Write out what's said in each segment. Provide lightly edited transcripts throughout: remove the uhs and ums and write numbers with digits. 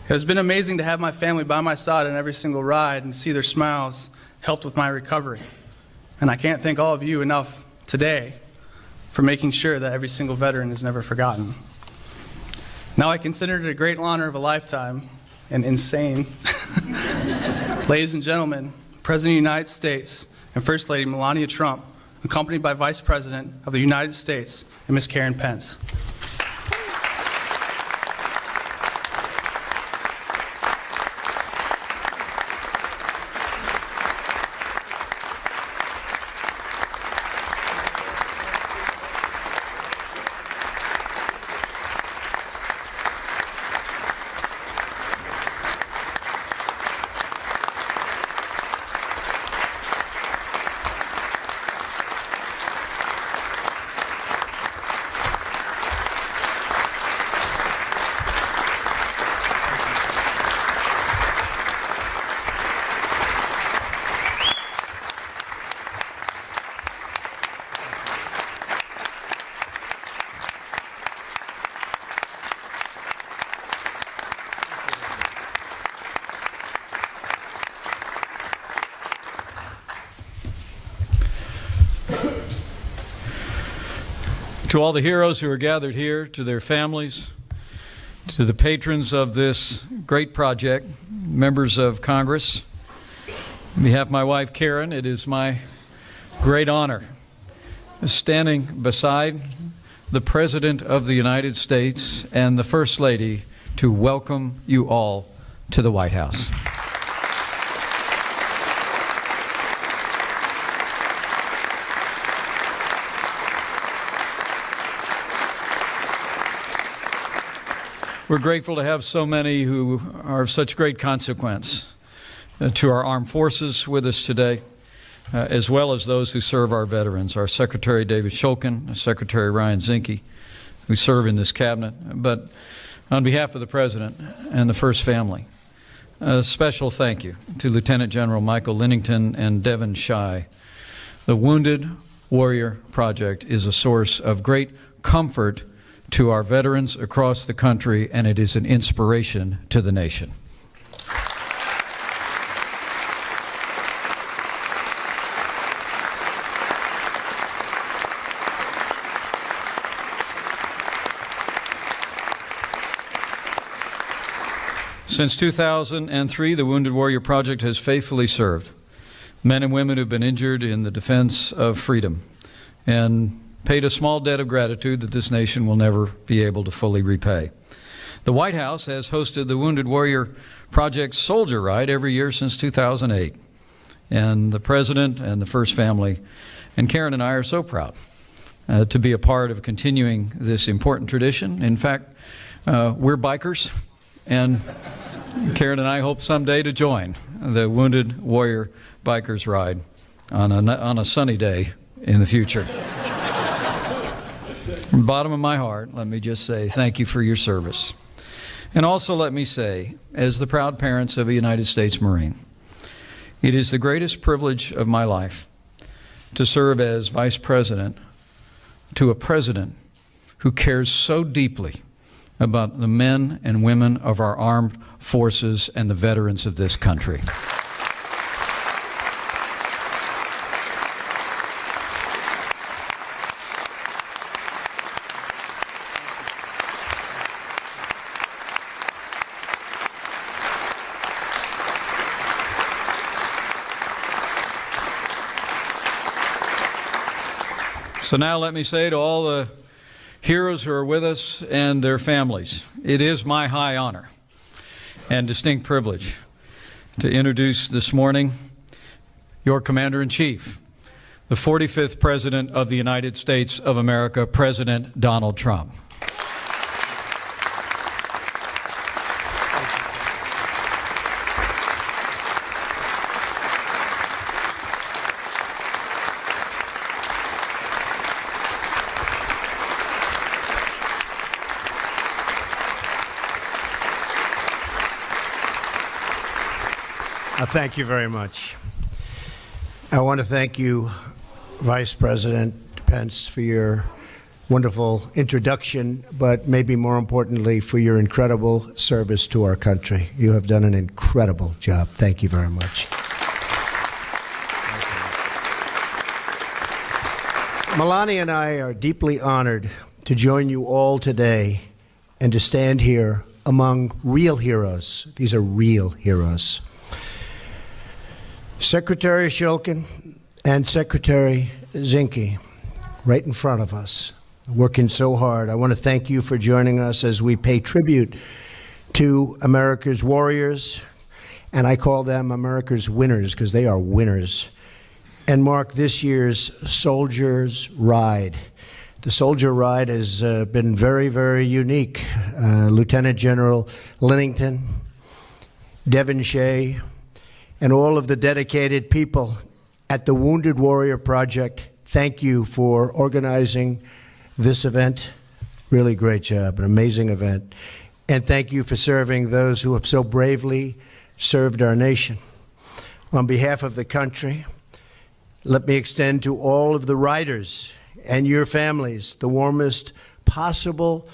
It has been amazing to have my family by my side on every single ride and see their smiles helped with my recovery. And I can't thank all of you enough today for making sure that every single veteran is never forgotten. Now I consider it a great honor of a lifetime and insane. Ladies and gentlemen, President of the United States and First Lady Melania Trump, accompanied by Vice President of the United States and Ms. Karen Pence. To all the heroes who are gathered here, to their families, to the patrons of this great project, members of Congress, on behalf of my wife Karen, it is my great honor standing beside the President of the United States and the First Lady to welcome you all to the White House. We're grateful to have so many who are of such great consequence to our armed forces with us today, as well as those who serve our veterans, our Secretary David Shulkin, Secretary Ryan Zinke, who serve in this cabinet. But on behalf of the President and the First Family, a special thank you to Lieutenant General Michael Linnington and Devin Shai. The Wounded Warrior Project is a source of great comfort to our veterans across the country, and it is an inspiration to the nation. Since 2003, the Wounded Warrior Project has faithfully served men and women who have been injured in the defense of freedom and paid a small debt of gratitude that this nation will never be able to fully repay. The White House has hosted the Wounded Warrior Project Soldier Ride every year since 2008. And the President and the First Family and Karen and I are so proud to be a part of continuing this important tradition. In fact, we're bikers, and Karen and I hope someday to join the Wounded Warrior Bikers Ride on a sunny day in the future. From the bottom of my heart, let me just say thank you for your service. And also let me say, as the proud parents of a United States Marine, it is the greatest privilege of my life to serve as Vice President to a President who cares so deeply about the men and women of our armed forces and the veterans of this country. So now let me say to all the heroes who are with us and their families, it is my high honor and distinct privilege to introduce this morning your Commander-in-Chief, the 45th President of the United States of America, President Donald Trump. Thank you very much. I want to thank you, Vice President Pence, for your wonderful introduction, but maybe more importantly, for your incredible service to our country. You have done an incredible job. Thank you very much. Melania and I are deeply honored to join you all today and to stand here among real heroes. These are real heroes. Secretary Shulkin and Secretary Zinke, right in front of us, working so hard. I want to thank you for joining us as we pay tribute to America's warriors, and I call them America's winners because they are winners, and mark this year's Soldier's Ride. The Soldier Ride has been very, very unique. Lieutenant General Linnington, Devon Shea, and all of the dedicated people at the Wounded Warrior Project, thank you for organizing this event. Really great job, an amazing event. And thank you for serving those who have so bravely served our nation. On behalf of the country, let me extend to all of the riders and your families the warmest possible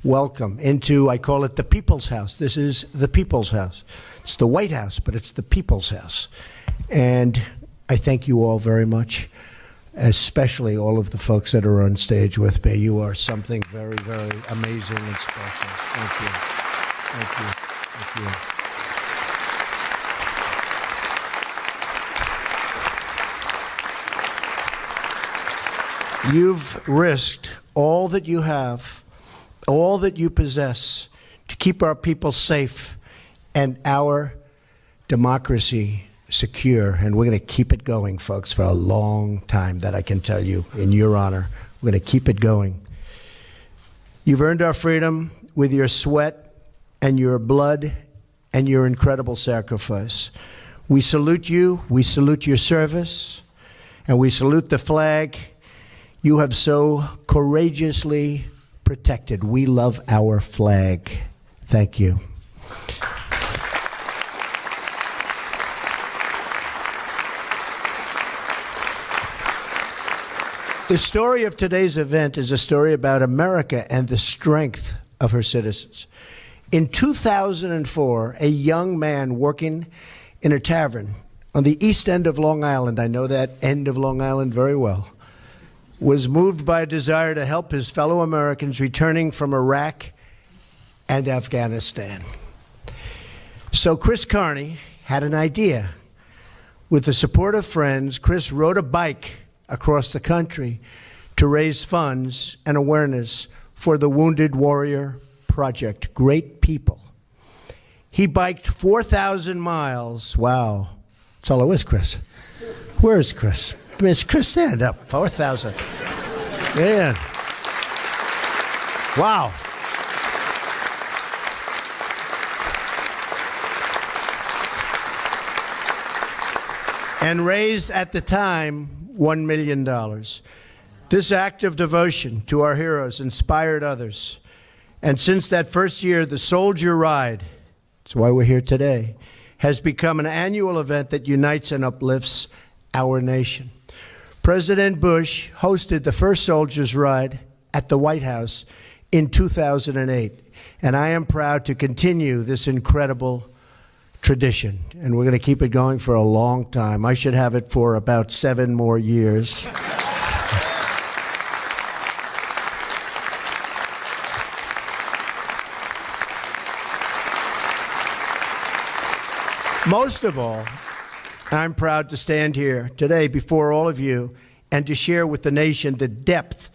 welcome into, I call it the People's House. This is the People's House. It's the White House, but it's the People's House. And I thank you all very much, especially all of the folks that are on stage with me. You are something very, very amazing and special. Thank you. Thank you. Thank you. You've risked all that you have, all that you possess, to keep our people safe and our democracy secure. And we're going to keep it going, folks, for a long time, that I can tell you in your honor. We're going to keep it going. You've earned our freedom with your sweat and your blood and your incredible sacrifice. We salute you, we salute your service, and we salute the flag you have so courageously protected. We love our flag. Thank you. The story of today's event is a story about America and the strength of her citizens. In 2004, a young man working in a tavern on the east end of Long Island, I know that end of Long Island very well, was moved by a desire to help his fellow Americans returning from Iraq and Afghanistan. So Chris Carney had an idea. With the support of friends, Chris rode a bike across the country to raise funds and awareness for the Wounded Warrior Project. Great people. He biked 4,000 miles. Wow. That's all it was, Chris. Where is Chris? Miss Chris, stand up. 4,000. Man. Wow. And raised at the time $1 million. This act of devotion to our heroes inspired others. And since that first year, the Soldier Ride, that's why we're here today, has become an annual event that unites and uplifts our nation. President Bush hosted the first Soldier's Ride at the White House in 2008. And I am proud to continue this incredible tradition. And we're going to keep it going for a long time. I should have it for about 7 more years. Most of all, I'm proud to stand here today before all of you and to share with the nation the depth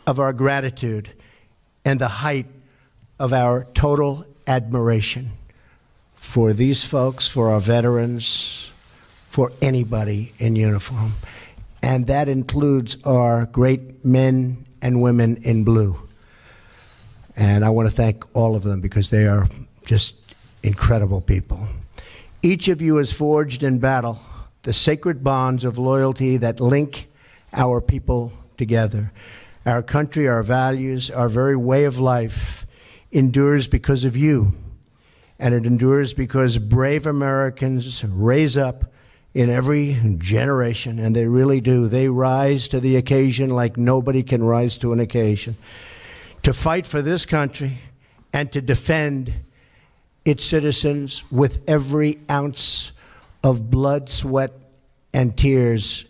of our gratitude and the height of our total admiration for these folks, for our veterans, for anybody in uniform. And that includes our great men and women in blue. And I want to thank all of them because they are just incredible people. Each of you has forged in battle the sacred bonds of loyalty that link our people together. Our country, our values, our very way of life endures because of you. And it endures because brave Americans raise up in every generation, and they really do. They rise to the occasion like nobody can rise to an occasion, to fight for this country and to defend its citizens with every ounce of blood, sweat, and tears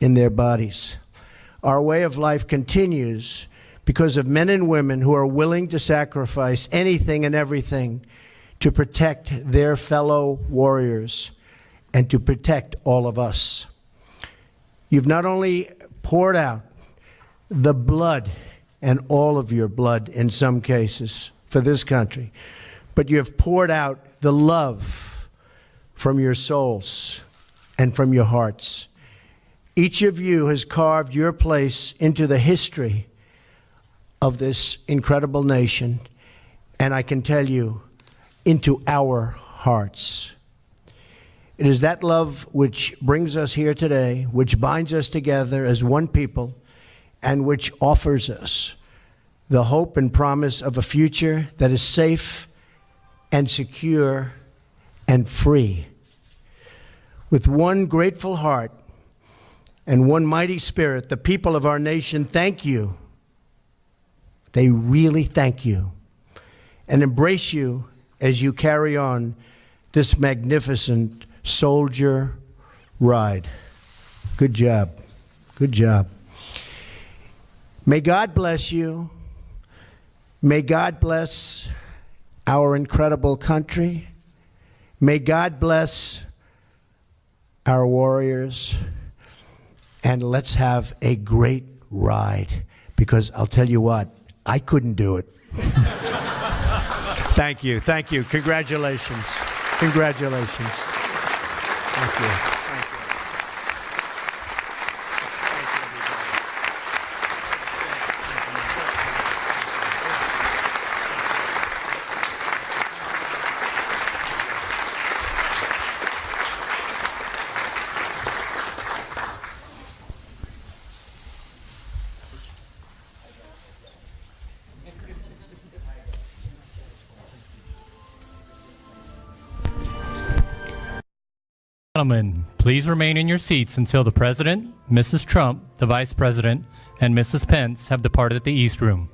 in their bodies. Our way of life continues because of men and women who are willing to sacrifice anything and everything to protect their fellow warriors and to protect all of us. You've not only poured out the blood, and all of your blood in some cases, for this country, but you have poured out the love from your souls and from your hearts. Each of you has carved your place into the history of this incredible nation, and I can tell you, into our hearts. It is that love which brings us here today, which binds us together as one people, and which offers us the hope and promise of a future that is safe and secure and free. With one grateful heart and one mighty spirit, the people of our nation thank you. They really thank you and embrace you as you carry on this magnificent soldier ride. Good job. Good job. May God bless you. May God bless our incredible country. May God bless our warriors. And let's have a great ride, because I'll tell you what, I couldn't do it. Thank you. Thank you. Congratulations. Congratulations. Thank you. Gentlemen, please remain in your seats until the President, Mrs. Trump, the Vice President, and Mrs. Pence have departed the East Room.